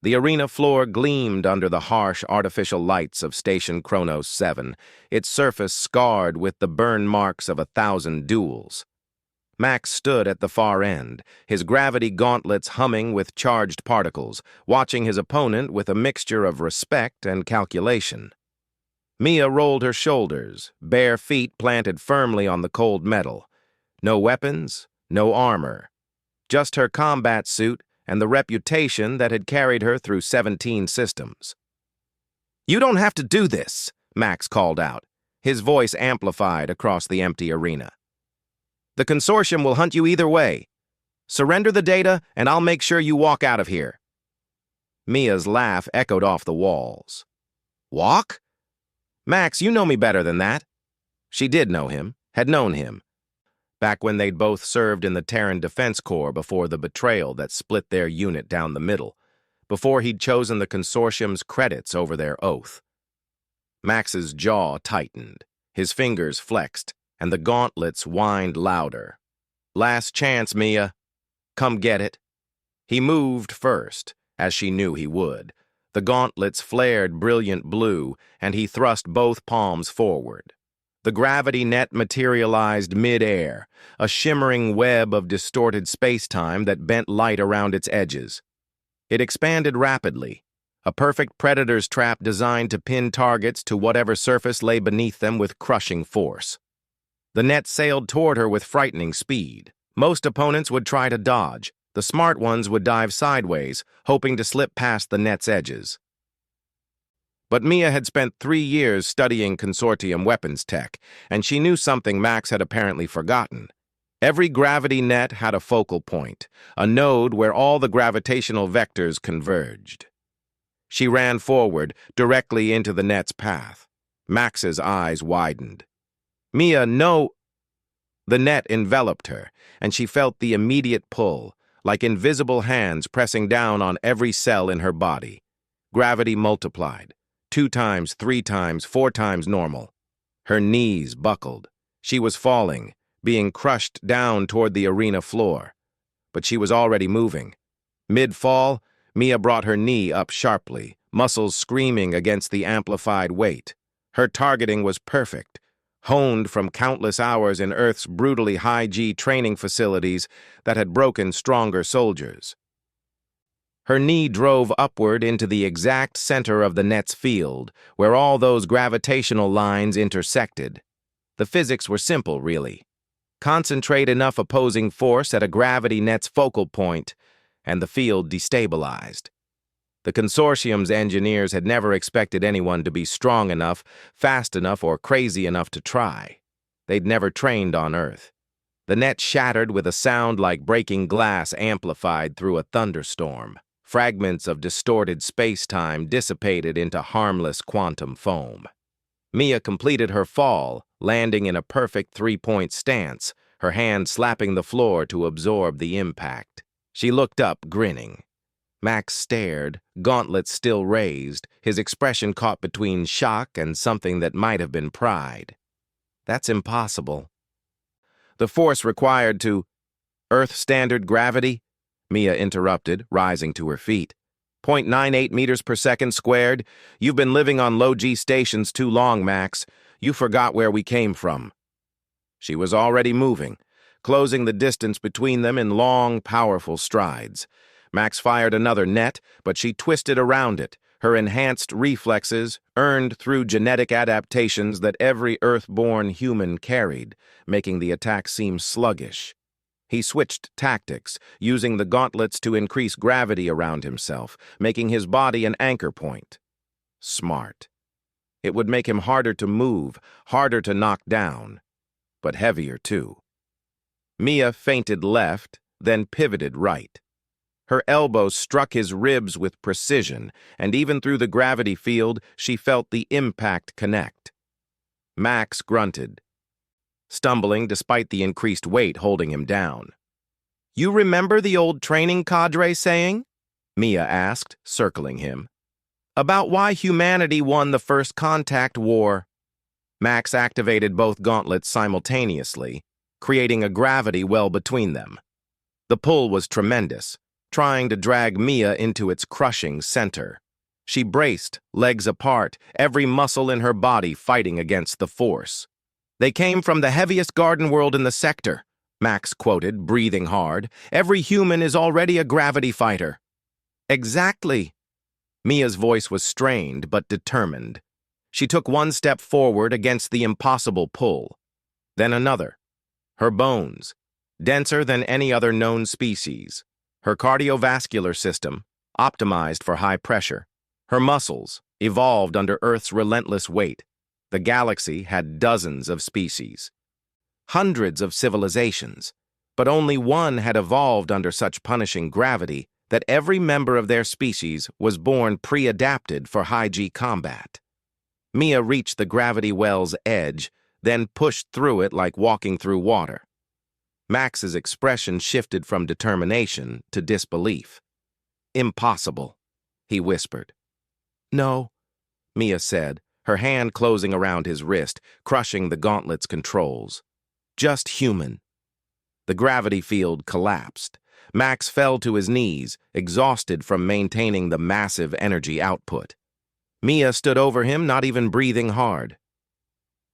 The arena floor gleamed under the harsh artificial lights of Station Kronos 7, its surface scarred with the burn marks of 1,000 duels. Max stood at the far end, his gravity gauntlets humming with charged particles, watching his opponent with a mixture of respect and calculation. Mia rolled her shoulders, bare feet planted firmly on the cold metal. No weapons, no armor. Just her combat suit and the reputation that had carried her through 17 systems. "You don't have to do this," Max called out, his voice amplified across the empty arena. "The consortium will hunt you either way. Surrender the data, and I'll make sure you walk out of here." Mia's laugh echoed off the walls. "Walk? Max, you know me better than that." She did know him, had known him, back when they'd both served in the Terran Defense Corps before the betrayal that split their unit down the middle, before he'd chosen the consortium's credits over their oath. Max's jaw tightened, his fingers flexed, and the gauntlets whined louder. "Last chance, Mia. Come get it." He moved first, as she knew he would. The gauntlets flared brilliant blue, and he thrust both palms forward. The gravity net materialized mid-air, a shimmering web of distorted space-time that bent light around its edges. It expanded rapidly, a perfect predator's trap designed to pin targets to whatever surface lay beneath them with crushing force. The net sailed toward her with frightening speed. Most opponents would try to dodge. The smart ones would dive sideways, hoping to slip past the net's edges. But Mia had spent 3 years studying consortium weapons tech, and she knew something Max had apparently forgotten. Every gravity net had a focal point, a node where all the gravitational vectors converged. She ran forward, directly into the net's path. Max's eyes widened. "Mia, no!" The net enveloped her, and she felt the immediate pull, like invisible hands pressing down on every cell in her body. Gravity multiplied. 2 times, 3 times, 4 times normal. Her knees buckled. She was falling, being crushed down toward the arena floor. But she was already moving. Mid-fall, Mia brought her knee up sharply, muscles screaming against the amplified weight. Her targeting was perfect, honed from countless hours in Earth's brutally high-G training facilities that had broken stronger soldiers. Her knee drove upward into the exact center of the net's field, where all those gravitational lines intersected. The physics were simple, really. Concentrate enough opposing force at a gravity net's focal point, and the field destabilized. The consortium's engineers had never expected anyone to be strong enough, fast enough, or crazy enough to try. They'd never trained on Earth. The net shattered with a sound like breaking glass amplified through a thunderstorm. Fragments of distorted space-time dissipated into harmless quantum foam. Mia completed her fall, landing in a perfect 3-point stance, her hand slapping the floor to absorb the impact. She looked up, grinning. Max stared, gauntlets still raised, his expression caught between shock and something that might have been pride. "That's impossible." "The force required to—" "Earth standard gravity?" Mia interrupted, rising to her feet. 0.98 meters per second squared. You've been living on low-G stations too long, Max. You forgot where we came from. She was already moving, closing the distance between them in long, powerful strides. Max fired another net, but she twisted around it, her enhanced reflexes earned through genetic adaptations that every Earth-born human carried, making the attack seem sluggish. He switched tactics, using the gauntlets to increase gravity around himself, making his body an anchor point. Smart. It would make him harder to move, harder to knock down, but heavier too. Mia feinted left, then pivoted right. Her elbow struck his ribs with precision, and even through the gravity field, she felt the impact connect. Max grunted, stumbling despite the increased weight holding him down. "You remember the old training cadre saying?" Mia asked, circling him. "About why humanity won the first contact war." Max activated both gauntlets simultaneously, creating a gravity well between them. The pull was tremendous. trying to drag Mia into its crushing center. She braced, legs apart, every muscle in her body fighting against the force. "They came from the heaviest garden world in the sector," Max quoted, breathing hard. "Every human is already a gravity fighter." "Exactly." Mia's voice was strained but determined. She took one step forward against the impossible pull. Then another. Her bones, denser than any other known species. Her cardiovascular system, optimized for high pressure. Her muscles, evolved under Earth's relentless weight. The galaxy had dozens of species. Hundreds of civilizations, but only one had evolved under such punishing gravity that every member of their species was born pre-adapted for high-G combat. Mia reached the gravity well's edge, then pushed through it like walking through water. Max's expression shifted from determination to disbelief. "Impossible," he whispered. "No," Mia said, her hand closing around his wrist, crushing the gauntlet's controls. "Just human." The gravity field collapsed. Max fell to his knees, exhausted from maintaining the massive energy output. Mia stood over him, not even breathing hard.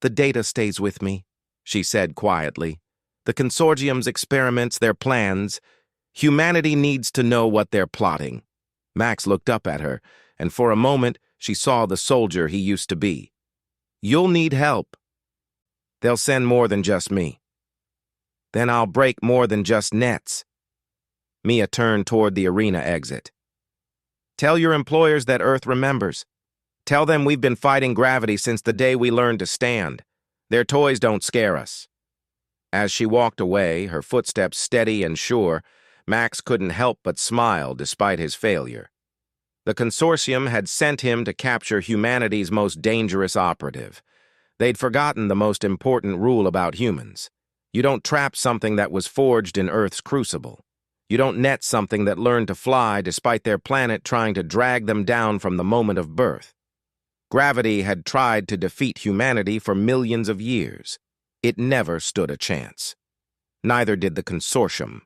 "The data stays with me," she said quietly. "The consortium's experiments, their plans. Humanity needs to know what they're plotting." Max looked up at her, and for a moment she saw the soldier he used to be. "You'll need help." "They'll send more than just me." "Then I'll break more than just nets." Mia turned toward the arena exit. "Tell your employers that Earth remembers. Tell them we've been fighting gravity since the day we learned to stand. Their toys don't scare us." As she walked away, her footsteps steady and sure, Max couldn't help but smile despite his failure. The consortium had sent him to capture humanity's most dangerous operative. They'd forgotten the most important rule about humans. You don't trap something that was forged in Earth's crucible. You don't net something that learned to fly despite their planet trying to drag them down from the moment of birth. Gravity had tried to defeat humanity for millions of years. It never stood a chance. Neither did the consortium.